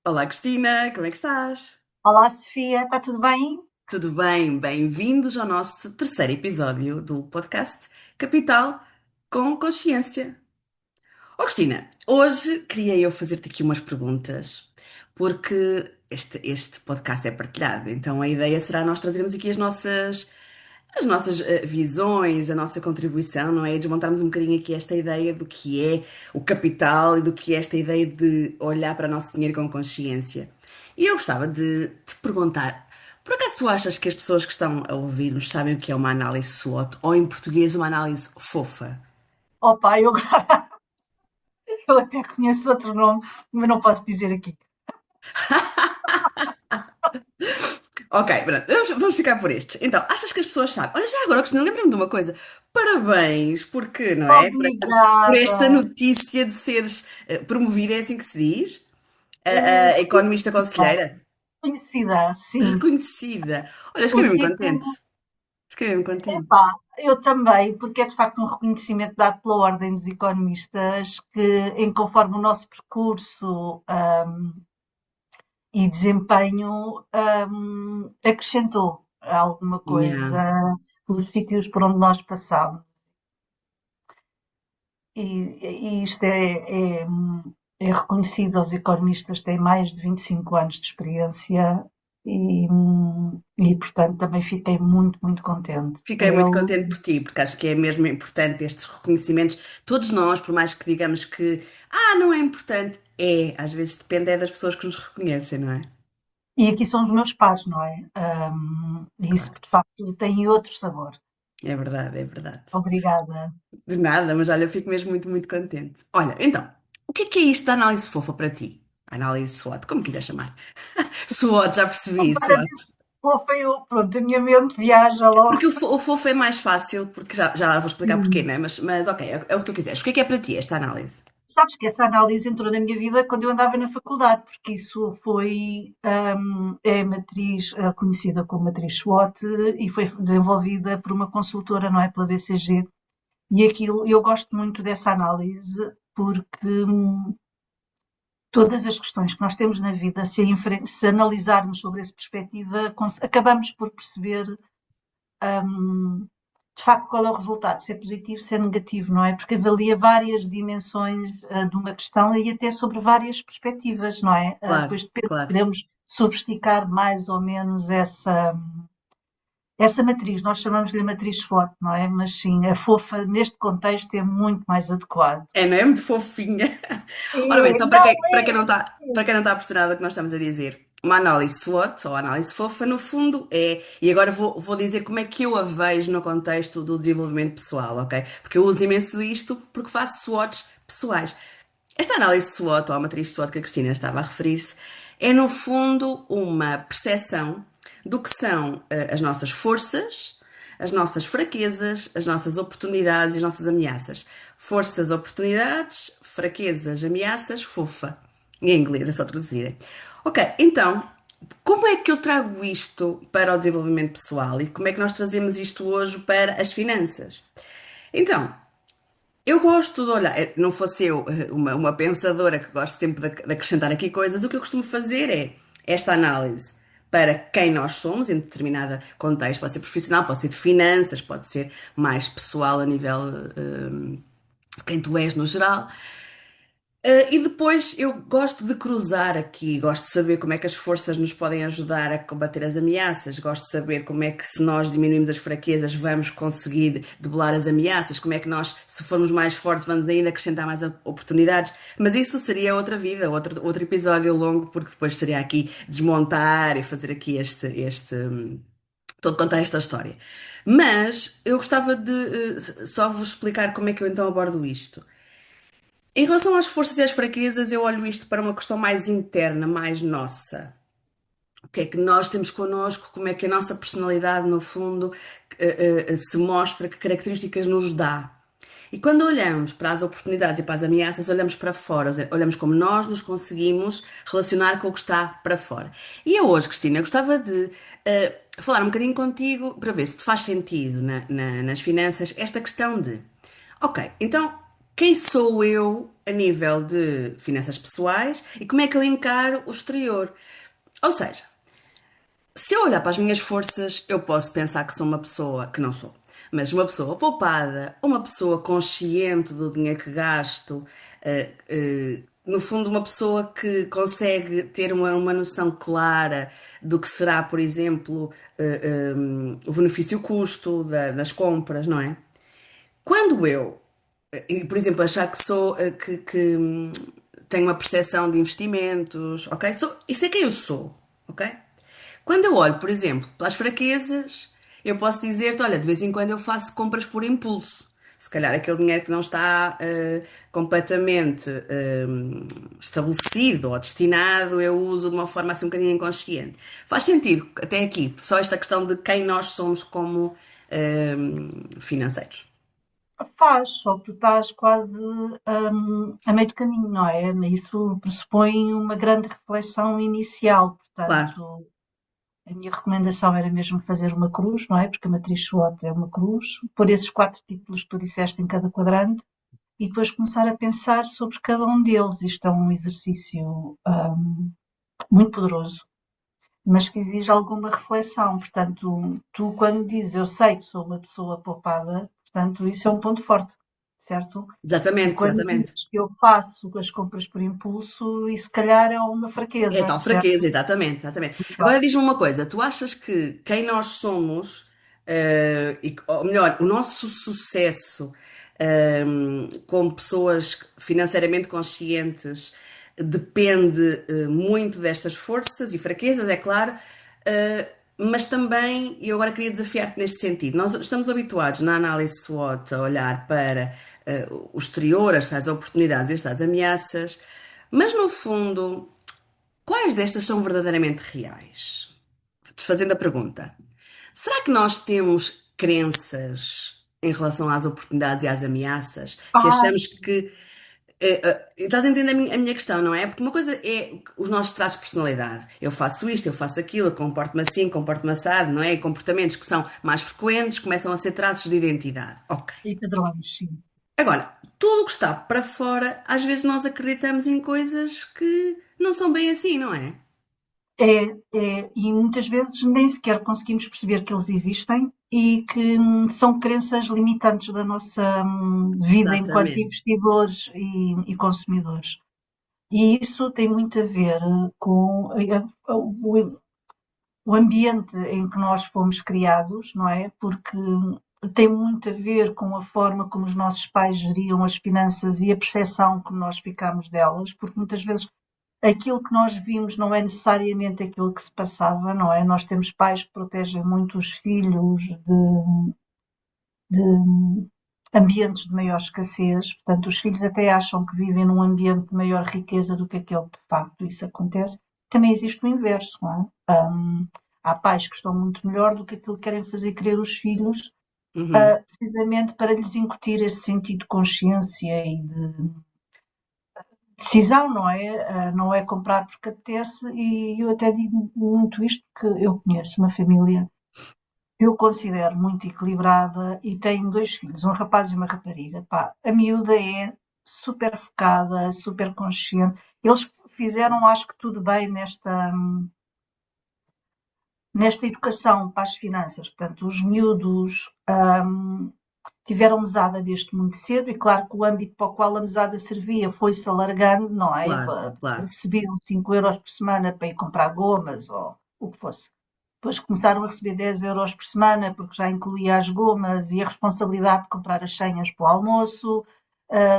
Olá, Cristina, como é que estás? Olá, Sofia, está tudo bem? Tudo bem? Bem-vindos ao nosso terceiro episódio do podcast Capital com Consciência. Cristina, hoje queria eu fazer-te aqui umas perguntas, porque este podcast é partilhado, então a ideia será nós trazermos aqui as nossas visões, a nossa contribuição, não é? E desmontarmos um bocadinho aqui esta ideia do que é o capital e do que é esta ideia de olhar para o nosso dinheiro com consciência. E eu gostava de te perguntar, por acaso tu achas que as pessoas que estão a ouvir-nos sabem o que é uma análise SWOT, ou em português uma análise fofa? Opa, eu até conheço outro nome, mas não posso dizer aqui. Ok, pronto, vamos ficar por estes. Então, achas que as pessoas sabem? Olha, já agora, Cristina, lembra-me de uma coisa. Parabéns, porque, não é? Por esta Obrigada. notícia de seres promovida, é assim que se diz? A economista Reconhecida, conselheira? reconhecida, sim. Reconhecida. Olha, O fiquei mesmo contente. título, Fiquei mesmo contente. epá, eu também, porque é de facto um reconhecimento dado pela Ordem dos Economistas que, em conforme o nosso percurso e desempenho, acrescentou alguma Yeah. coisa pelos sítios por onde nós passámos. E isto é reconhecido aos economistas, têm mais de 25 anos de experiência portanto, também fiquei muito, muito contente. Fiquei muito contente por ti, porque acho que é mesmo importante estes reconhecimentos. Todos nós, por mais que digamos que, não é importante, às vezes depende é das pessoas que nos reconhecem, não é? E aqui são os meus pares, não é? E isso, Claro, de facto, tem outro sabor. é verdade, é verdade. Obrigada. De nada, mas olha, eu fico mesmo muito, muito contente. Olha, então, o que é isto da análise fofa para ti? Análise SWOT, como quiser chamar. SWOT, já percebi, Agora SWOT. disse, fofa, pronto, a minha mente viaja logo. Porque o fofo é mais fácil, porque já vou explicar porquê, Hum. não é? Mas ok, é o que tu quiseres. O que é para ti esta análise? Sabes que essa análise entrou na minha vida quando eu andava na faculdade, porque isso foi, é a matriz conhecida como matriz SWOT e foi desenvolvida por uma consultora, não é? Pela BCG. E aquilo, eu gosto muito dessa análise porque todas as questões que nós temos na vida, se analisarmos sobre essa perspectiva, acabamos por perceber de facto qual é o resultado, se é positivo, se é negativo, não é? Porque avalia várias dimensões de uma questão e até sobre várias perspectivas, não é? Claro, Depois depende se claro. queremos sofisticar mais ou menos essa matriz. Nós chamamos-lhe matriz SWOT, não é? Mas sim, a fofa neste contexto é muito mais adequado. É, não é muito fofinha. Ora bem, É, só para não quem, para quem não é? está, para quem não está a perceber nada do que nós estamos a dizer, uma análise SWOT, ou análise fofa, no fundo é, e agora vou dizer como é que eu a vejo no contexto do desenvolvimento pessoal, ok? Porque eu uso imenso isto porque faço SWOTs pessoais. Esta análise SWOT, ou a matriz SWOT que a Cristina estava a referir-se, é no fundo uma percepção do que são as nossas forças, as nossas fraquezas, as nossas oportunidades e as nossas ameaças. Forças, oportunidades, fraquezas, ameaças, fofa. Em inglês, é só traduzirem. Ok, então, como é que eu trago isto para o desenvolvimento pessoal e como é que nós trazemos isto hoje para as finanças? Então, eu gosto de olhar, não fosse eu uma pensadora que gosto sempre de acrescentar aqui coisas, o que eu costumo fazer é esta análise para quem nós somos, em determinado contexto, pode ser profissional, pode ser de finanças, pode ser mais pessoal a nível de quem tu és no geral. E depois eu gosto de cruzar aqui, gosto de saber como é que as forças nos podem ajudar a combater as ameaças, gosto de saber como é que, se nós diminuirmos as fraquezas, vamos conseguir debelar as ameaças, como é que nós, se formos mais fortes, vamos ainda acrescentar mais oportunidades. Mas isso seria outra vida, outro episódio longo, porque depois seria aqui desmontar e fazer aqui todo contar esta história. Mas eu gostava de só vos explicar como é que eu então abordo isto. Em relação às forças e às fraquezas, eu olho isto para uma questão mais interna, mais nossa. O que é que nós temos connosco, como é que a nossa personalidade, no fundo, se mostra, que características nos dá. E quando olhamos para as oportunidades e para as ameaças, olhamos para fora, ou seja, olhamos como nós nos conseguimos relacionar com o que está para fora. E eu hoje, Cristina, gostava de falar um bocadinho contigo para ver se te faz sentido nas finanças esta questão de, ok, então quem sou eu? a nível de finanças pessoais e como é que eu encaro o exterior. Ou seja, se eu olhar para as minhas forças, eu posso pensar que sou uma pessoa que não sou, mas uma pessoa poupada, uma pessoa consciente do dinheiro que gasto, no fundo, uma pessoa que consegue ter uma noção clara do que será, por exemplo, o benefício-custo das compras, não é? Quando eu, por exemplo, achar que sou, que tenho uma percepção de investimentos, ok? Isso é quem eu sou, ok? Quando eu olho, por exemplo, para as fraquezas, eu posso dizer-te, olha, de vez em quando eu faço compras por impulso. Se calhar aquele dinheiro que não está completamente estabelecido ou destinado, eu uso de uma forma assim um bocadinho inconsciente. Faz sentido, até aqui, só esta questão de quem nós somos como financeiros. Faz, só que tu estás quase a meio do caminho, não é? Isso pressupõe uma grande reflexão inicial, Claro, portanto, a minha recomendação era mesmo fazer uma cruz, não é? Porque a matriz SWOT é uma cruz, pôr esses 4 títulos que tu disseste em cada quadrante e depois começar a pensar sobre cada um deles. Isto é um exercício muito poderoso, mas que exige alguma reflexão. Portanto, tu quando dizes eu sei que sou uma pessoa poupada, portanto, isso é um ponto forte, certo? E exatamente, quando exatamente. dizes que eu faço as compras por impulso, isso se calhar é uma É fraqueza, tal certo? fraqueza, exatamente, exatamente. Muito Agora bem. diz-me uma coisa, tu achas que quem nós somos, ou melhor, o nosso sucesso, como pessoas financeiramente conscientes, depende, muito destas forças e fraquezas, é claro, mas também, e eu agora queria desafiar-te neste sentido, nós estamos habituados na análise SWOT a olhar para, o exterior, as tais oportunidades e as tais ameaças, mas no fundo. Quais destas são verdadeiramente reais? Desfazendo a pergunta, será que nós temos crenças em relação às oportunidades e às ameaças que Ah, achamos que. Estás a entender a minha questão, não é? Porque uma coisa é os nossos traços de personalidade. Eu faço isto, eu faço aquilo, eu comporto-me assim, comporto-me assado, não é? E comportamentos que são mais frequentes começam a ser traços de identidade. Ok. e padrões, sim. Agora, tudo o que está para fora, às vezes nós acreditamos em coisas que não são bem assim, não é? E muitas vezes nem sequer conseguimos perceber que eles existem e que são crenças limitantes da nossa vida enquanto Exatamente. investidores e consumidores. E isso tem muito a ver com o ambiente em que nós fomos criados, não é? Porque tem muito a ver com a forma como os nossos pais geriam as finanças e a percepção que nós ficamos delas, porque muitas vezes aquilo que nós vimos não é necessariamente aquilo que se passava, não é? Nós temos pais que protegem muito os filhos de ambientes de maior escassez, portanto, os filhos até acham que vivem num ambiente de maior riqueza do que aquele que de facto isso acontece. Também existe o inverso, não é? Há pais que estão muito melhor do que aquilo que querem fazer crer os filhos, Uhum. precisamente para lhes incutir esse sentido de consciência e de decisão, não é? Não é comprar porque apetece, e eu até digo muito isto porque eu conheço uma família que eu considero muito equilibrada e tenho 2 filhos, um rapaz e uma rapariga. Pá, a miúda é super focada, super consciente. Eles fizeram, acho que tudo bem nesta educação para as finanças. Portanto, os miúdos tiveram mesada desde muito cedo, e claro que o âmbito para o qual a mesada servia foi-se alargando, não é? Claro, claro. Recebiam 5 euros por semana para ir comprar gomas ou o que fosse. Depois começaram a receber 10 euros por semana porque já incluía as gomas e a responsabilidade de comprar as senhas para o almoço.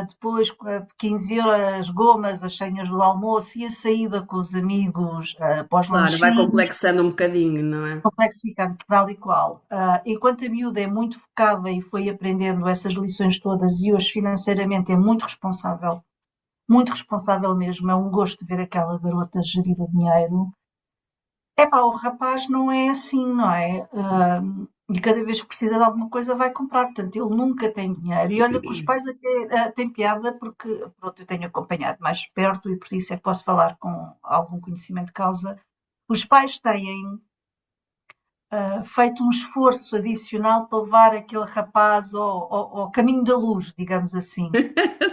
Depois 15 euros as gomas, as senhas do almoço e a saída com os amigos para os Claro, vai lanchinhos, complexando um bocadinho, não é? complexificando tal e qual. Enquanto a miúda é muito focada e foi aprendendo essas lições todas e hoje financeiramente é muito responsável mesmo, é um gosto ver aquela garota gerir o dinheiro. Epá, o rapaz não é assim, não é? E cada vez que precisa de alguma coisa vai comprar, portanto ele nunca tem dinheiro. E olha que os pais até têm piada porque, pronto, eu tenho acompanhado mais de perto e por isso é que posso falar com algum conhecimento de causa. Os pais têm feito um esforço adicional para levar aquele rapaz ao caminho da luz, digamos assim.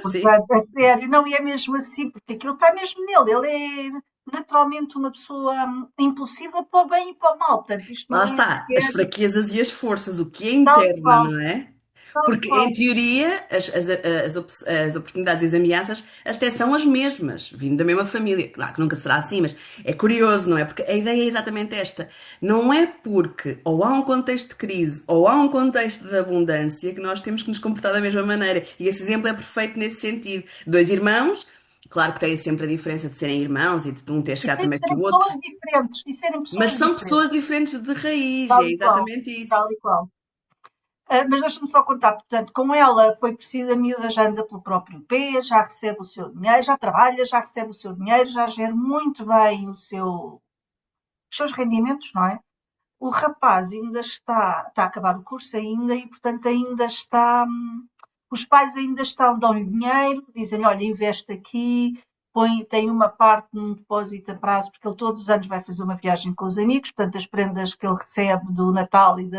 Sim. Portanto, a sério, não, e é mesmo assim, porque aquilo está mesmo nele. Ele é naturalmente uma pessoa impulsiva para o bem e para o mal. Portanto, isto Lá não é está, as sequer fraquezas e as forças, o que é tal interno, qual, não é? tal Porque, em qual. teoria, as oportunidades e as ameaças até são as mesmas, vindo da mesma família. Claro que nunca será assim, mas é curioso, não é? Porque a ideia é exatamente esta. Não é porque ou há um contexto de crise ou há um contexto de abundância que nós temos que nos comportar da mesma maneira. E esse exemplo é perfeito nesse sentido. Dois irmãos, claro que têm sempre a diferença de serem irmãos e de um ter E chegado têm primeiro que que serem o outro, pessoas diferentes. E serem mas pessoas são diferentes. pessoas diferentes de raiz, é Tal e qual. exatamente Tal isso. e qual. Mas deixa-me só contar, portanto, com ela foi preciso, a miúda já anda pelo próprio pé, já recebe o seu dinheiro, já trabalha, já recebe o seu dinheiro, já gera muito bem os seus rendimentos, não é? O rapaz ainda está a acabar o curso ainda e, portanto, ainda está. Os pais ainda estão, dão-lhe dinheiro, dizem-lhe, olha, investe aqui, tem uma parte num depósito a prazo, porque ele todos os anos vai fazer uma viagem com os amigos, portanto, as prendas que ele recebe do Natal e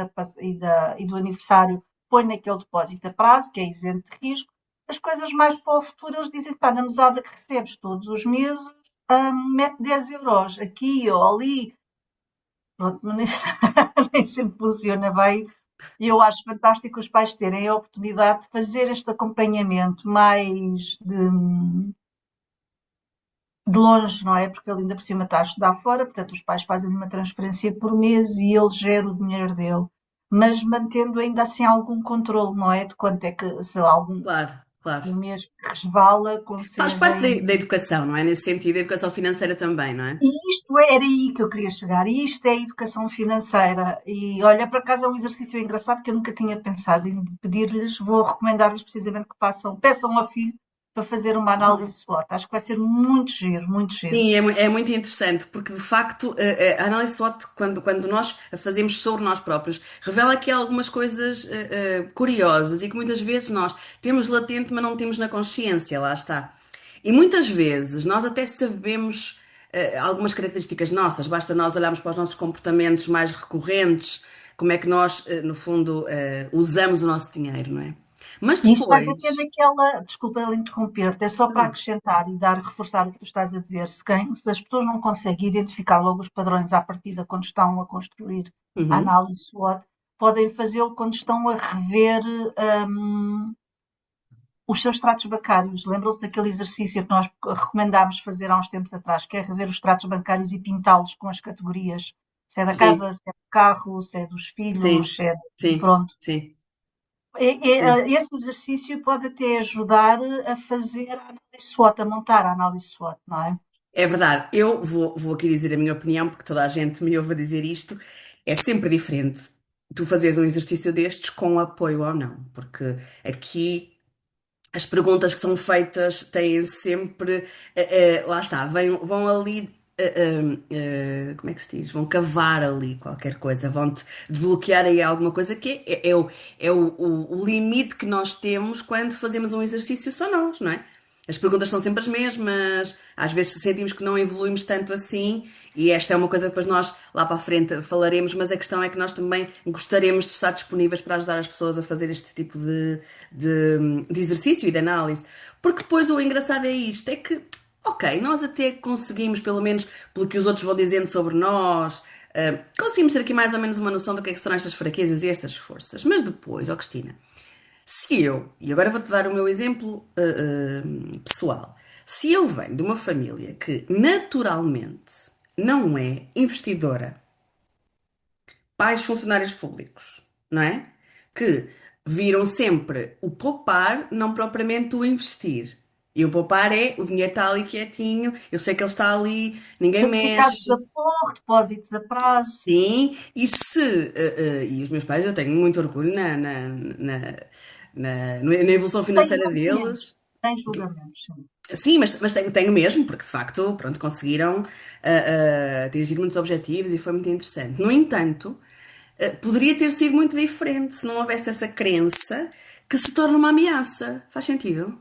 do aniversário põe naquele depósito a prazo, que é isento de risco. As coisas mais para o futuro, eles dizem, pá, na mesada que recebes todos os meses, mete 10 euros aqui ou ali. Pronto, mas nem, nem sempre funciona bem. E eu acho fantástico os pais terem a oportunidade de fazer este acompanhamento mais de longe, não é? Porque ele ainda por cima está a estudar fora, portanto os pais fazem uma transferência por mês e ele gera o dinheiro dele. Mas mantendo ainda assim algum controle, não é? De quanto é que, sei lá, Claro, claro. um mês que resvala, Faz parte conseguem. da educação, não é? Nesse sentido, a educação financeira também, não é? E isto era aí que eu queria chegar. E isto é a educação financeira. E olha, por acaso é um exercício engraçado que eu nunca tinha pensado em pedir-lhes. Vou recomendar-lhes precisamente que peçam ao filho para fazer uma análise SWOT. Acho que vai ser muito giro, muito giro. Sim, é muito interessante, porque de facto a análise SWOT, quando nós a fazemos sobre nós próprios, revela aqui algumas coisas curiosas e que muitas vezes nós temos latente, mas não temos na consciência, lá está. E muitas vezes nós até sabemos algumas características nossas, basta nós olharmos para os nossos comportamentos mais recorrentes, como é que nós, no fundo, usamos o nosso dinheiro, não é? Mas E isto vai bater depois. naquela, desculpa ela interromper-te, é só para acrescentar e reforçar o que tu estás a dizer. Se as pessoas não conseguem identificar logo os padrões à partida quando estão a construir a Uhum, análise SWOT, podem fazê-lo quando estão a rever hum, os seus extratos bancários. Lembram-se daquele exercício que nós recomendámos fazer há uns tempos atrás, que é rever os extratos bancários e pintá-los com as categorias. Se é da sim, casa, se é do carro, se é dos filhos, sim, se é. sim, Pronto. sim, sim. Esse exercício pode até ajudar a fazer a análise SWOT, a montar a análise SWOT, não é? É verdade. Eu vou aqui dizer a minha opinião, porque toda a gente me ouve a dizer isto. É sempre diferente tu fazeres um exercício destes com apoio ou não, porque aqui as perguntas que são feitas têm sempre, lá está, vão ali, como é que se diz? Vão cavar ali qualquer coisa, vão-te desbloquear aí alguma coisa que é o limite que nós temos quando fazemos um exercício só nós, não é? As perguntas são sempre as mesmas, às vezes sentimos que não evoluímos tanto assim, e esta é uma coisa que depois nós lá para a frente falaremos, mas a questão é que nós também gostaríamos de estar disponíveis para ajudar as pessoas a fazer este tipo de exercício e de análise. Porque depois o engraçado é isto, é que, ok, nós até conseguimos, pelo menos pelo que os outros vão dizendo sobre nós, conseguimos ter aqui mais ou menos uma noção do que são estas fraquezas e estas forças, mas depois, ó Cristina. Se eu, e agora vou-te dar o meu exemplo pessoal, se eu venho de uma família que naturalmente não é investidora, pais funcionários públicos, não é? Que viram sempre o poupar, não propriamente o investir. E o poupar é o dinheiro está ali quietinho, eu sei que ele está ali, ninguém Certificados de mexe. aforro, depósitos a prazo, Sim, e se. E os meus pais, eu tenho muito orgulho na evolução sem financeira julgamentos. deles. Sem julgamentos, sim. Sim, mas tenho mesmo, porque de facto, pronto, conseguiram atingir muitos objetivos e foi muito interessante. No entanto, poderia ter sido muito diferente se não houvesse essa crença que se torna uma ameaça. Faz sentido?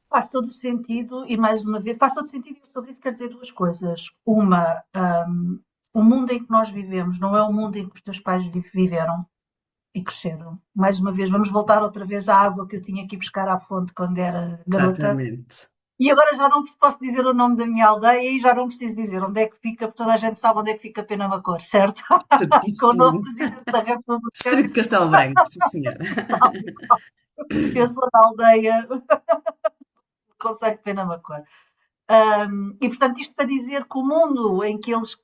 Faz todo o sentido, e mais uma vez, faz todo o sentido, e sobre isso quero dizer duas coisas. Uma, o mundo em que nós vivemos não é o mundo em que os teus pais viveram. e cresceram. Mais uma vez, vamos voltar outra vez à água que eu tinha que ir buscar à fonte quando era garota. Exatamente. E agora já não posso dizer o nome da minha aldeia e já não preciso dizer onde é que fica, porque toda a gente sabe onde é que fica Penamacor, certo? Com o novo Certíssimo. Presidente da República, Distrito de Castelo Branco, sim, senhora. eu sou da aldeia do Conselho de Penamacor. E portanto, isto para dizer que o mundo em que eles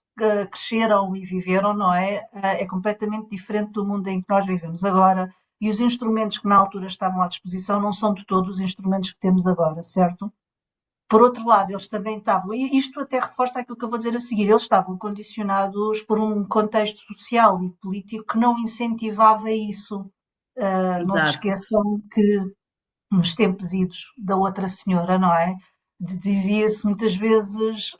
cresceram e viveram, não é? É completamente diferente do mundo em que nós vivemos agora. E os instrumentos que na altura estavam à disposição não são de todos os instrumentos que temos agora, certo? Por outro lado, eles também estavam, e isto até reforça aquilo que eu vou dizer a seguir, eles estavam condicionados por um contexto social e político que não incentivava isso. Não se Exato. esqueçam que nos tempos idos da outra senhora, não é? Dizia-se muitas vezes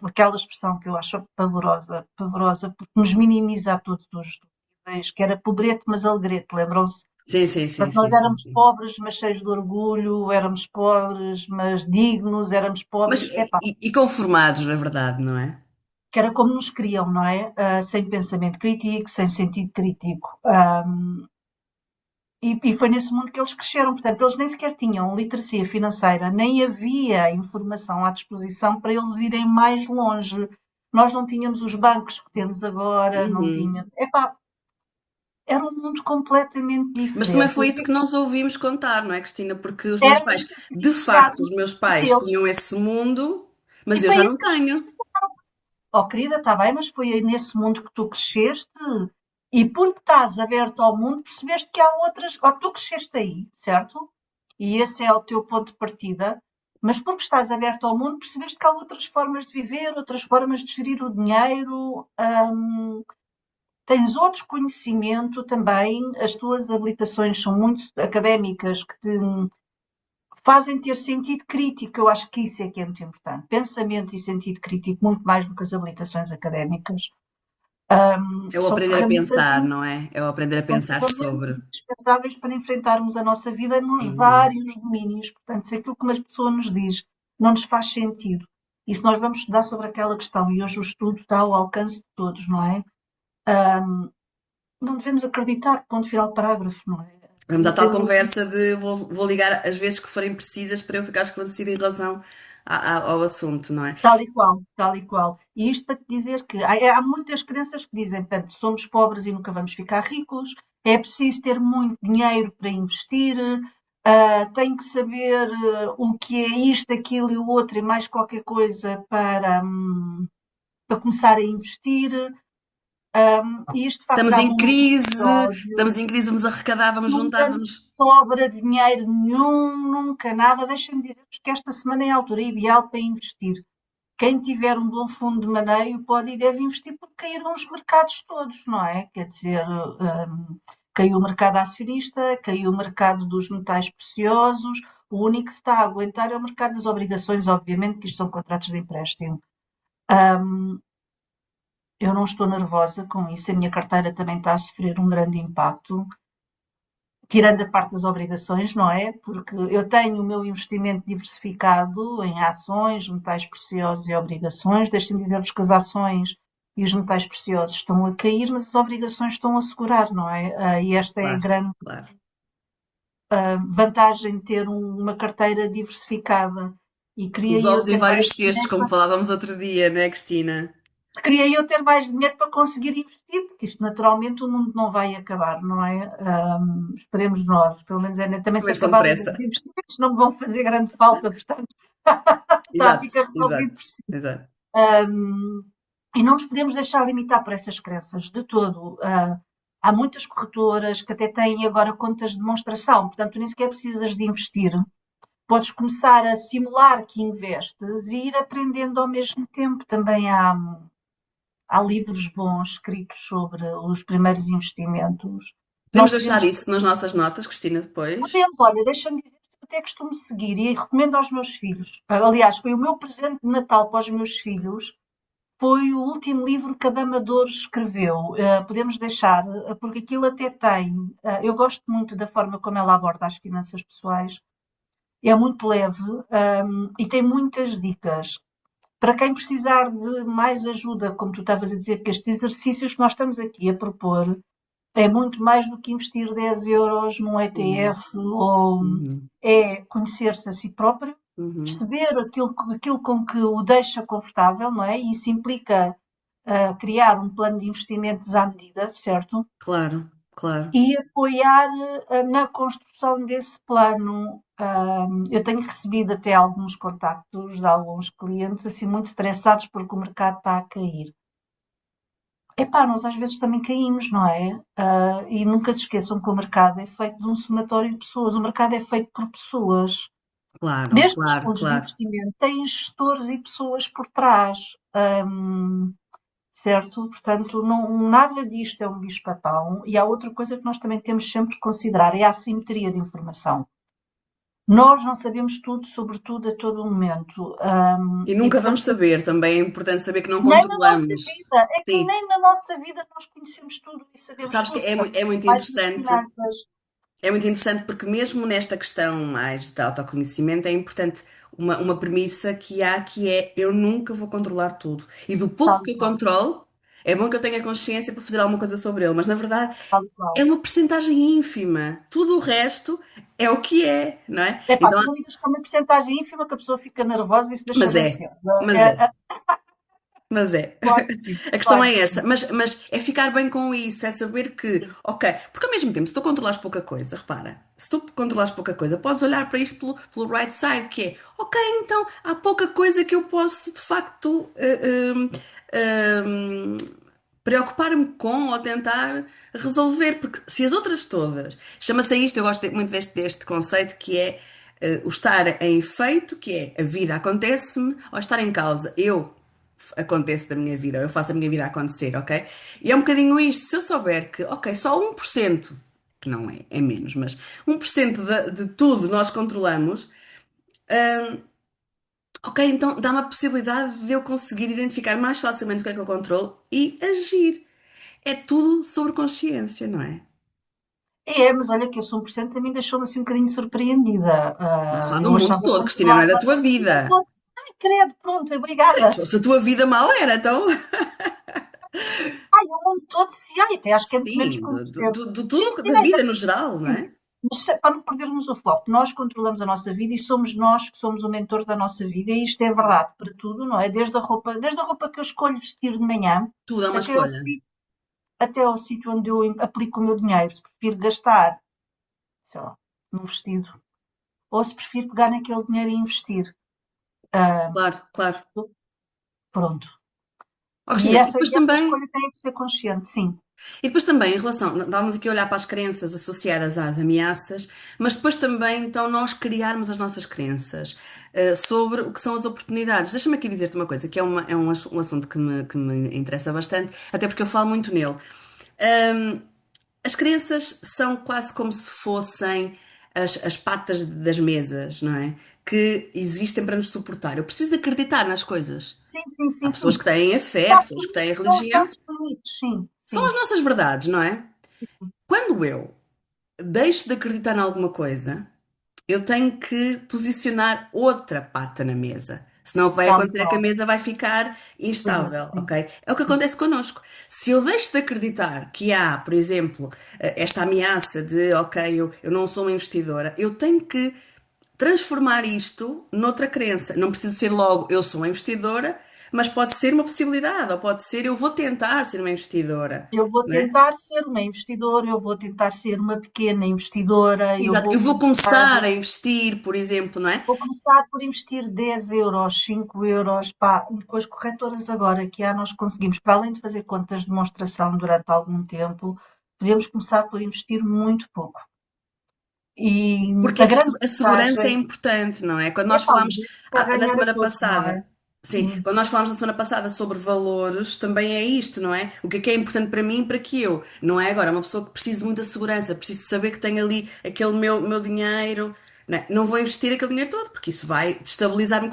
aquela expressão que eu acho pavorosa, pavorosa, porque nos minimiza a todos os níveis, que era pobrete, mas alegrete, lembram-se? Sim, sim, sim, Portanto, nós sim, sim, éramos sim. pobres, mas cheios de orgulho, éramos pobres, mas dignos, éramos Mas, pobres, epá, e conformados, na verdade, não é? que era como nos queriam, não é? Sem pensamento crítico, sem sentido crítico. E foi nesse mundo que eles cresceram. Portanto, eles nem sequer tinham literacia financeira, nem havia informação à disposição para eles irem mais longe. Nós não tínhamos os bancos que temos agora, não Uhum. tínhamos. Epá, era um mundo completamente Mas também diferente. foi isso que nós ouvimos contar, não é, Cristina? Porque os meus Era pais, de facto, os diferenciado meus pais deles. tinham esse mundo, E mas eu foi já isso não que eles tenho. oh, querida, está bem, mas foi aí nesse mundo que tu cresceste e porque estás aberto ao mundo, percebeste que há outras. Oh, tu cresceste aí, certo? E esse é o teu ponto de partida. Mas porque estás aberto ao mundo, percebeste que há outras formas de viver, outras formas de gerir o dinheiro. Tens outro conhecimento também. As tuas habilitações são muito académicas, que te fazem ter sentido crítico. Eu acho que isso é que é muito importante. Pensamento e sentido crítico, muito mais do que as habilitações académicas. É o São aprender a ferramentas, pensar, não é? É o aprender a são pensar ferramentas sobre. indispensáveis para enfrentarmos a nossa vida nos Uhum. vários domínios. Portanto, se aquilo que uma pessoa nos diz não nos faz sentido, e se nós vamos estudar sobre aquela questão, e hoje o estudo está ao alcance de todos, não é? Não devemos acreditar, ponto final parágrafo, não é? Vamos à Não tal temos conversa de vou ligar as vezes que forem precisas para eu ficar esclarecida em relação ao assunto, não é? tal e qual, tal e qual. E isto para te dizer que há muitas crenças que dizem, portanto, somos pobres e nunca vamos ficar ricos, é preciso ter muito dinheiro para investir, tem que saber o que é isto, aquilo e o outro e mais qualquer coisa para começar a investir. E isto, de facto, dá-me um Estamos em crise, vamos arrecadar, vamos nunca juntar, nos vamos. sobra dinheiro nenhum, nunca nada. Deixa-me dizer-vos que esta semana é a altura ideal para investir. Quem tiver um bom fundo de maneio pode e deve investir porque caíram os mercados todos, não é? Quer dizer, caiu o mercado acionista, caiu o mercado dos metais preciosos, o único que se está a aguentar é o mercado das obrigações, obviamente, que isto são contratos de empréstimo. Eu não estou nervosa com isso, a minha carteira também está a sofrer um grande impacto, tirando a parte das obrigações, não é? Porque eu tenho o meu investimento diversificado em ações, metais preciosos e obrigações. Deixem-me dizer-vos que as ações e os metais preciosos estão a cair, mas as obrigações estão a segurar, não é? E esta é a Claro, grande claro. vantagem de ter uma carteira diversificada. E Os queria eu ovos em ter mais vários cestos, dinheiro como falávamos outro dia, né, Cristina? queria eu ter mais dinheiro para conseguir investir, porque isto naturalmente o mundo não vai acabar, não é? Esperemos nós, pelo menos também se Também são acabar os depressa. investimentos não me vão fazer grande falta, portanto está, Exato, fica resolvido exato, por si. exato. Um, e não nos podemos deixar limitar por essas crenças, de todo. Há muitas corretoras que até têm agora contas de demonstração, portanto tu nem sequer precisas de investir. Podes começar a simular que investes e ir aprendendo ao mesmo tempo. Também há livros bons escritos sobre os primeiros investimentos. Podemos Nós deixar podemos, isso nas nossas notas, Cristina, depois. olha, deixa-me dizer que até costumo seguir e recomendo aos meus filhos. Aliás, foi o meu presente de Natal para os meus filhos. Foi o último livro que a Dama de Ouros escreveu. Podemos deixar, porque aquilo até tem. Eu gosto muito da forma como ela aborda as finanças pessoais. É muito leve, e tem muitas dicas. Para quem precisar de mais ajuda, como tu estavas a dizer, que estes exercícios que nós estamos aqui a propor É muito mais do que investir 10 euros num Uhum, ETF ou uhum, é conhecer-se a si próprio, uhum. perceber aquilo com que o deixa confortável, não é? Isso implica criar um plano de investimentos à medida, certo? Claro, claro. E apoiar na construção desse plano. Eu tenho recebido até alguns contactos de alguns clientes assim muito estressados porque o mercado está a cair. Epá, nós às vezes também caímos, não é? E nunca se esqueçam que o mercado é feito de um somatório de pessoas. O mercado é feito por pessoas. Claro, Mesmo os claro, fundos de claro. investimento têm gestores e pessoas por trás. Certo? Portanto, nada disto é um bicho-papão. E há outra coisa que nós também temos sempre que considerar, é a assimetria de informação. Nós não sabemos tudo sobre tudo a todo momento. E E, nunca vamos portanto, saber, também é importante saber que não nem na nossa controlamos. vida, é que Sim, nem na nossa vida nós conhecemos tudo e sabemos sabes que tudo. é, Portanto, é muito mais nas interessante. finanças, É muito interessante porque mesmo nesta questão mais de autoconhecimento é importante uma premissa que há que é eu nunca vou controlar tudo. E do pouco tal e que eu qual, controlo, é bom que eu tenha consciência para fazer alguma coisa sobre ele, mas na verdade tal e qual. é uma percentagem ínfima. Tudo o resto é o que é, não é? Epá, Então, tu não digas que é uma porcentagem ínfima que a pessoa fica nervosa e se deixa mas de é, ansiosa. mas é. Mas é. Claro que sim, A questão claro é que essa. sim. Mas é ficar bem com isso, é saber que, Sim, ok, porque ao mesmo tempo, se tu controlares pouca coisa, repara, se tu controlares pouca coisa, podes olhar para isto pelo right side, que é, ok, então há pouca coisa que eu posso de facto preocupar-me com ou tentar resolver, porque se as outras todas, chama-se a isto, eu gosto muito deste conceito que é o estar em efeito, que é a vida acontece-me, ou estar em causa. Eu acontece da minha vida, ou eu faço a minha vida acontecer, ok? E é um bocadinho isto. Se eu souber que, ok, só 1%, que não é, é menos, mas 1% de tudo nós controlamos, ok, então dá-me a possibilidade de eu conseguir identificar mais facilmente o que é que eu controlo e agir. É tudo sobre consciência, não é? é, mas olha que esse 1% também deixou-me assim um bocadinho surpreendida. Estou a falar do Eu mundo achava que todo, Cristina, não é da controlava tua o mundo vida. todo. Ai, credo, pronto, obrigada. Se a tua vida mal era, então, Ai, o mundo todo, sim, ai, até acho que é muito menos sim, que 1%. de Sim, tudo sim, da não, vida no geral, não sim. é? Mas para não perdermos o foco, nós controlamos a nossa vida e somos nós que somos o mentor da nossa vida, e isto é verdade para tudo, não é? Desde a roupa que eu escolho vestir de manhã Tudo é uma até ao escolha. sítio, até ao sítio onde eu aplico o meu dinheiro. Se prefiro gastar, sei lá, num vestido, ou se prefiro pegar naquele dinheiro e investir. Ah, Claro, claro. pronto. Ó, E Cristina, essa escolha tem que ser consciente, sim. e depois também, em relação, estávamos aqui a olhar para as crenças associadas às ameaças, mas depois também, então, nós criarmos as nossas crenças, sobre o que são as oportunidades. Deixa-me aqui dizer-te uma coisa, que um assunto que me interessa bastante, até porque eu falo muito nele. Ahm, as crenças são quase como se fossem as patas das mesas, não é? Que existem para nos suportar. Eu preciso de acreditar nas coisas. Sim, sim, Há sim, pessoas sim. que têm a fé, São pessoas que têm a são os religião. nossos limites, sim, São sim. as nossas verdades, não é? Quando eu deixo de acreditar em alguma coisa, eu tenho que posicionar outra pata na mesa. Senão o que vai Tal e acontecer é que a qual. mesa vai ficar Pois é, instável, sim, ok? É o que sim. acontece connosco. Se eu deixo de acreditar que há, por exemplo, esta ameaça de, ok, eu não sou uma investidora, eu tenho que transformar isto noutra crença. Não precisa ser logo eu sou uma investidora, mas pode ser uma possibilidade, ou pode ser eu vou tentar ser uma investidora, Eu vou não é? tentar ser uma investidora, eu vou tentar ser uma pequena investidora, eu Exato, eu vou vou começar, começar a investir, por exemplo, não é? vou começar por investir 10 euros, 5 euros, pá, com as corretoras agora que há, nós conseguimos, para além de fazer contas de demonstração durante algum tempo, podemos começar por investir muito pouco. E Porque a grande a segurança é vantagem importante, não é? Quando é nós pá, falámos para na ganhar a semana todos, não é? passada, sim, Hum. quando nós falámos na semana passada sobre valores, também é isto, não é? O que é importante para mim e para que eu, não é agora uma pessoa que precisa de muita segurança, preciso saber que tem ali aquele meu dinheiro, não é? Não vou investir aquele dinheiro todo, porque isso vai destabilizar-me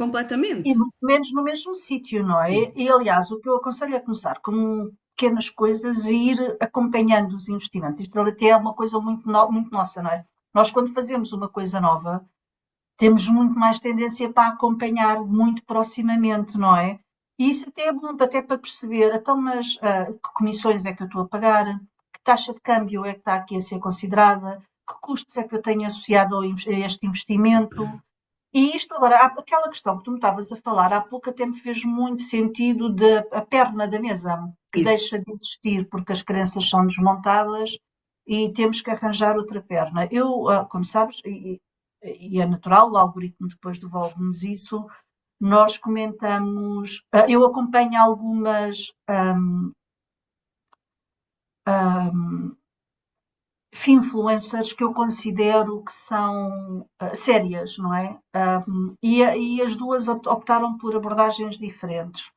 E completamente. muito menos no mesmo sítio, não é? E, Exato. aliás, o que eu aconselho é começar com pequenas coisas e ir acompanhando os investimentos. Isto até é uma coisa muito, muito nossa, não é? Nós, quando fazemos uma coisa nova, temos muito mais tendência para acompanhar muito proximamente, não é? E isso até é bom, até para perceber, então, mas que comissões é que eu estou a pagar? taxa de câmbio é que está aqui a ser considerada, que custos é que eu tenho associado a este investimento. E isto agora, aquela questão que tu me estavas a falar há pouco até me fez muito sentido de a perna da mesa, que Isso. deixa de existir porque as crenças são desmontadas e temos que arranjar outra perna. Eu, como sabes, e é natural, o algoritmo depois devolve-nos isso, nós comentamos, eu acompanho algumas influencers que eu considero que são sérias, não é? E as duas optaram por abordagens diferentes.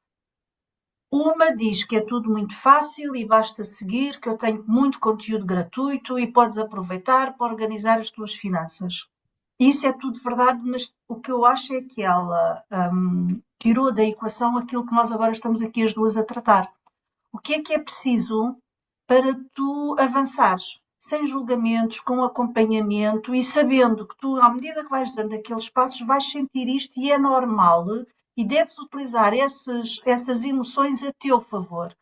Uma diz que é tudo muito fácil e basta seguir, que eu tenho muito conteúdo gratuito e podes aproveitar para organizar as tuas finanças. Isso é tudo verdade, mas o que eu acho é que ela tirou da equação aquilo que nós agora estamos aqui as duas a tratar. O que é preciso para tu avançares sem julgamentos, com acompanhamento e sabendo que tu, à medida que vais dando aqueles passos, vais sentir isto e é normal e deves utilizar essas emoções a teu favor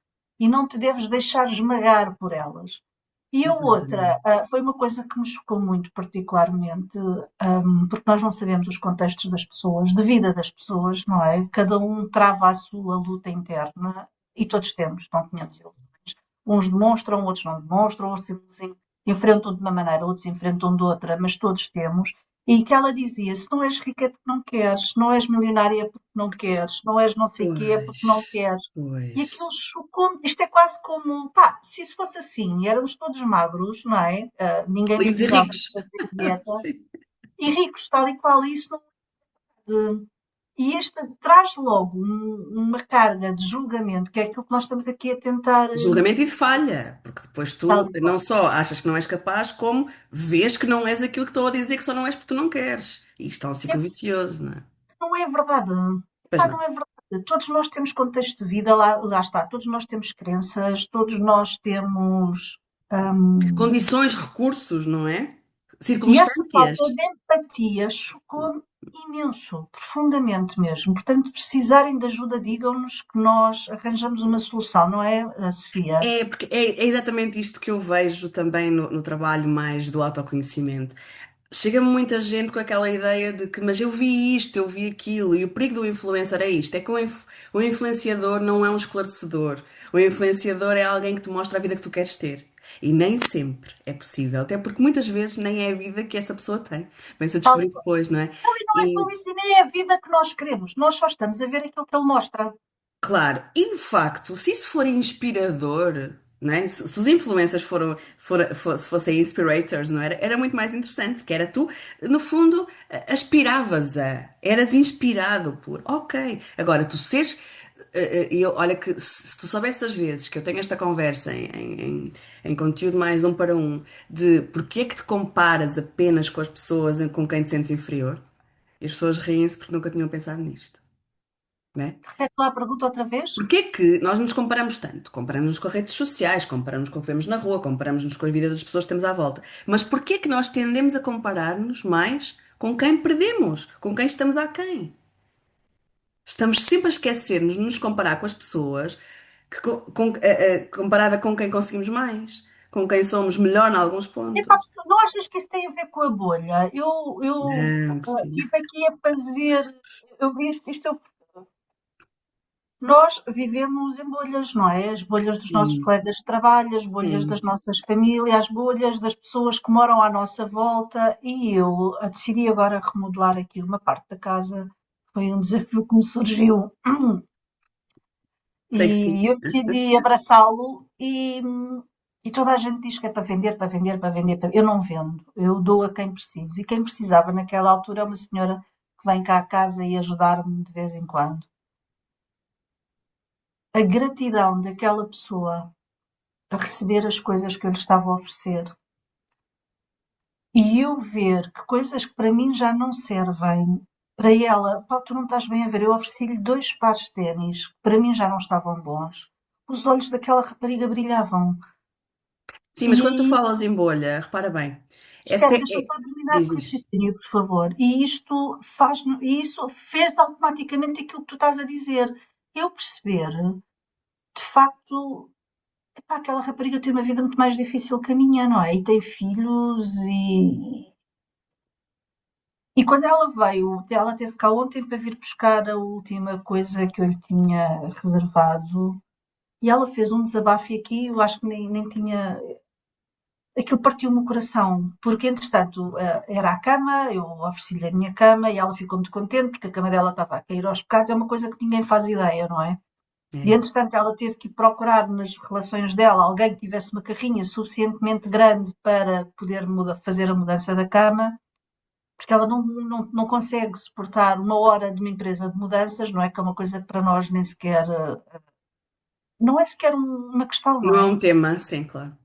e não te deves deixar esmagar por elas. E a outra, Exatamente. foi uma coisa que me chocou muito particularmente, porque nós não sabemos os contextos das pessoas, de vida das pessoas, não é? Cada um trava a sua luta interna e todos temos, não tenhamos ilusões. Uns demonstram, outros não demonstram, outros enfrentam de uma maneira, outros enfrentam de outra, mas todos temos. E que ela dizia: se não és rica é porque não queres, se não és milionária é porque não queres, se não és não sei o quê é porque não Pois, queres. E pois. aquilo chocou-me. Isto é quase como, pá, se isso fosse assim, e éramos todos magros, não é? Ninguém Lindos e precisava de ricos. fazer dieta. Sim. E ricos, tal e qual, e isso não é. E este traz logo uma carga de julgamento, que é aquilo que nós estamos aqui a tentar, De julgamento e de falha, porque depois tal tu e não qual. só achas que não és capaz, como vês que não és aquilo que estou a dizer que só não és porque tu não queres. E isto é um É, ciclo vicioso, não é? não é verdade. Pois Pá, não. não é verdade. Todos nós temos contexto de vida, lá está. Todos nós temos crenças, todos nós temos. hum, Condições, recursos, não é? E essa Circunstâncias. falta de empatia chocou-me imenso, profundamente mesmo. Portanto, precisarem de ajuda, digam-nos que nós arranjamos uma solução, não é, Sofia? É, porque é exatamente isto que eu vejo também no trabalho mais do autoconhecimento. Chega-me muita gente com aquela ideia de que, mas eu vi isto, eu vi aquilo, e o perigo do influencer é isto: é que o influenciador não é um esclarecedor. O influenciador é alguém que te mostra a vida que tu queres ter. E nem sempre é possível, até porque muitas vezes nem é a vida que essa pessoa tem. Vem-se a Tal e descobrir qual. depois, não é? Não, e não é só E, isso, e nem é a vida que nós queremos. Nós só estamos a ver aquilo que ele mostra. claro, e de facto, se isso for inspirador, não é? Se os influencers se fossem inspirators, não era? Era muito mais interessante, que era tu, no fundo, aspiravas eras inspirado por, ok, agora tu seres, olha que se tu soubesse das vezes que eu tenho esta conversa em conteúdo mais um para um, de porque é que te comparas apenas com as pessoas com quem te sentes inferior, e as pessoas riem-se porque nunca tinham pensado nisto. Né? Repete lá a pergunta outra vez. Porquê que nós nos comparamos tanto? Comparamos-nos com redes sociais, comparamos com o que vemos na rua, comparamos-nos com a vida das pessoas que temos à volta. Mas porquê que nós tendemos a comparar-nos mais com quem perdemos, com quem estamos aquém? Estamos sempre a esquecer-nos de nos comparar com as pessoas comparada com quem conseguimos mais, com quem somos melhor em alguns Epá, pontos. não achas que isso tem a ver com a bolha? Eu Não, Cristina. tive aqui a fazer. Eu vi isto, nós vivemos em bolhas, não é? As bolhas dos nossos Sim, colegas de trabalho, as bolhas das sim. nossas famílias, as bolhas das pessoas que moram à nossa volta. E eu decidi agora remodelar aqui uma parte da casa. Foi um desafio que me surgiu Sei que sim. e eu decidi abraçá-lo e toda a gente diz que é para vender, para vender, para vender. Eu não vendo, eu dou a quem preciso. E quem precisava naquela altura é uma senhora que vem cá à casa e ajudar-me de vez em quando. A gratidão daquela pessoa a receber as coisas que eu lhe estava a oferecer e eu ver que coisas que para mim já não servem, para ela, pá, tu não estás bem a ver, eu ofereci-lhe 2 pares de ténis que para mim já não estavam bons. Os olhos daquela rapariga brilhavam. Sim, mas quando tu E falas em bolha, repara bem, essa espera, é, deixa-me só terminar diz, o diz. raciocínio, por favor. E isso fez automaticamente aquilo que tu estás a dizer. Eu perceber, de facto, pá, aquela rapariga tem uma vida muito mais difícil que a minha, não é? E tem filhos e quando ela veio, ela teve cá ontem para vir buscar a última coisa que eu lhe tinha reservado e ela fez um desabafo e aqui eu acho que nem tinha. Aquilo partiu-me o coração, porque entretanto era a cama, eu ofereci-lhe a minha cama e ela ficou muito contente porque a cama dela estava a cair aos bocados, é uma coisa que ninguém faz ideia, não é? E É. entretanto ela teve que procurar nas relações dela alguém que tivesse uma carrinha suficientemente grande para poder fazer a mudança da cama, porque ela não consegue suportar uma hora de uma empresa de mudanças, não é? Que é uma coisa que para nós nem sequer, não é sequer uma questão, não Não é é? um tema, sim, claro.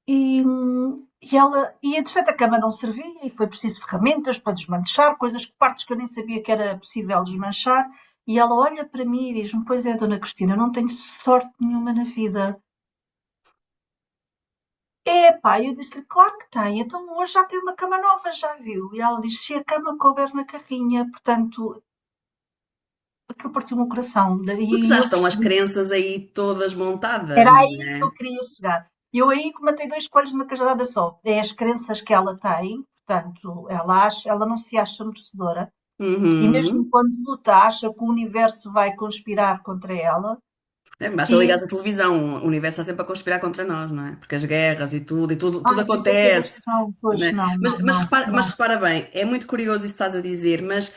E entretanto a cama não servia e foi preciso ferramentas para desmanchar, partes que eu nem sabia que era possível desmanchar. E ela olha para mim e diz-me: Pois é, Dona Cristina, eu não tenho sorte nenhuma na vida. É, pá, eu disse-lhe: Claro que tem, então hoje já tem uma cama nova, já viu? E ela diz: Se a cama couber na carrinha, portanto, aquilo partiu-me o coração. Porque E já eu estão as percebi, crenças aí todas montadas, era não aí que eu é? queria chegar. Eu aí que matei dois coelhos numa cajadada só. É as crenças que ela tem, portanto, ela não se acha merecedora. E mesmo Uhum. quando luta, acha que o universo vai conspirar contra ela. É, basta ligar E, a televisão, o universo está sempre a conspirar contra nós, não é? Porque as guerras e tudo ai, pois é, acontece, não, não pois é? não, não, não, Mas não. repara bem, é muito curioso isso que estás a dizer, mas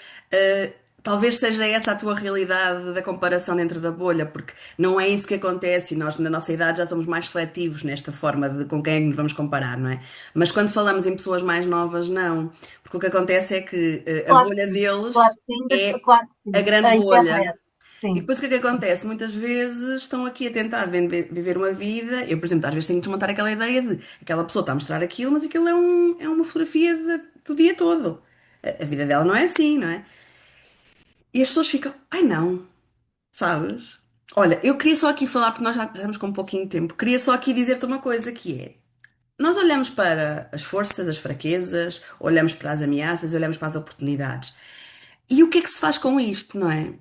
talvez seja essa a tua realidade da comparação dentro da bolha, porque não é isso que acontece e nós, na nossa idade, já somos mais seletivos nesta forma de com quem é que nos vamos comparar, não é? Mas quando falamos em pessoas mais novas, não. Porque o que acontece é que a Claro que bolha sim, claro deles que sim, é claro que a sim. grande A bolha. internet, E sim, depois o que é que sim. acontece? Muitas vezes estão aqui a tentar viver uma vida. Eu, por exemplo, às vezes tenho que desmontar aquela ideia de aquela pessoa está a mostrar aquilo, mas aquilo é uma fotografia do dia todo. A vida dela não é assim, não é? E as pessoas ficam, ai não, sabes? Olha, eu queria só aqui falar, porque nós já estamos com um pouquinho de tempo, queria só aqui dizer-te uma coisa que é. Nós olhamos para as forças, as fraquezas, olhamos para as ameaças, olhamos para as oportunidades. E o que é que se faz com isto, não é?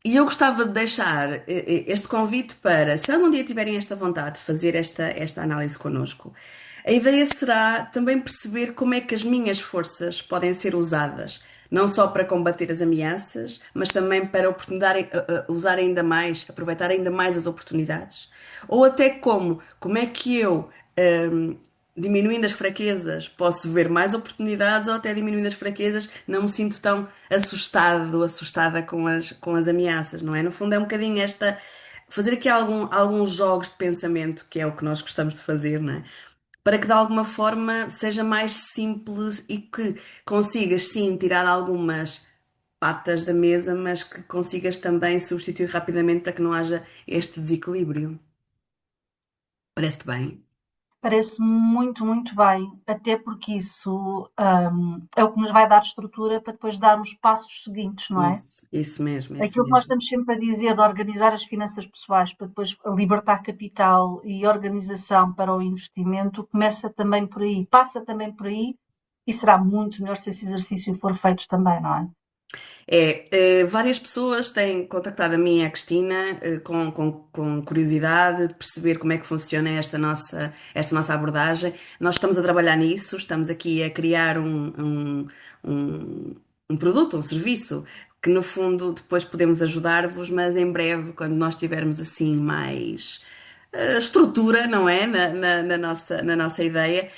E eu gostava de deixar este convite para, se algum dia tiverem esta vontade de fazer esta análise connosco, a ideia será também perceber como é que as minhas forças podem ser usadas, não só para combater as ameaças, mas também para usar ainda mais, aproveitar ainda mais as oportunidades. Ou até como é que eu, diminuindo as fraquezas, posso ver mais oportunidades, ou até diminuindo as fraquezas, não me sinto tão assustado ou assustada com as ameaças, não é? No fundo, é um bocadinho fazer aqui alguns jogos de pensamento, que é o que nós gostamos de fazer, não é? Para que de alguma forma seja mais simples e que consigas sim tirar algumas patas da mesa, mas que consigas também substituir rapidamente para que não haja este desequilíbrio. Parece-te bem? Parece muito, muito bem, até porque isso é o que nos vai dar estrutura para depois dar os passos seguintes, não é? Isso mesmo, isso Aquilo que nós mesmo. estamos sempre a dizer de organizar as finanças pessoais para depois libertar capital e organização para o investimento começa também por aí, passa também por aí e será muito melhor se esse exercício for feito também, não é? Várias pessoas têm contactado a mim e a Cristina, com curiosidade de perceber como é que funciona esta nossa abordagem. Nós estamos a trabalhar nisso, estamos aqui a criar um, um produto, um serviço, que no fundo depois podemos ajudar-vos, mas em breve, quando nós tivermos assim mais estrutura, não é? Na nossa ideia.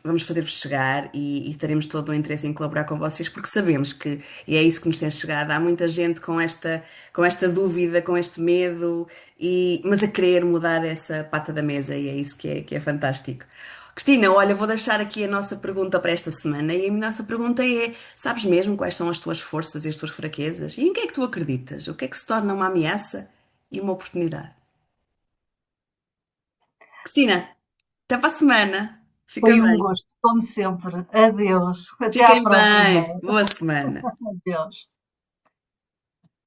Vamos fazer-vos chegar e teremos todo o interesse em colaborar com vocês, porque sabemos que, e é isso que nos tem chegado, há muita gente com esta dúvida, com este medo, mas a querer mudar essa pata da mesa, e é isso que é fantástico. Cristina, olha, vou deixar aqui a nossa pergunta para esta semana, e a nossa pergunta é: sabes mesmo quais são as tuas forças e as tuas fraquezas? E em que é que tu acreditas? O que é que se torna uma ameaça e uma oportunidade? Cristina, até para a semana. Fica Foi um bem. gosto, como sempre. Adeus. Até à Fiquem próxima. bem. Boa semana. Adeus.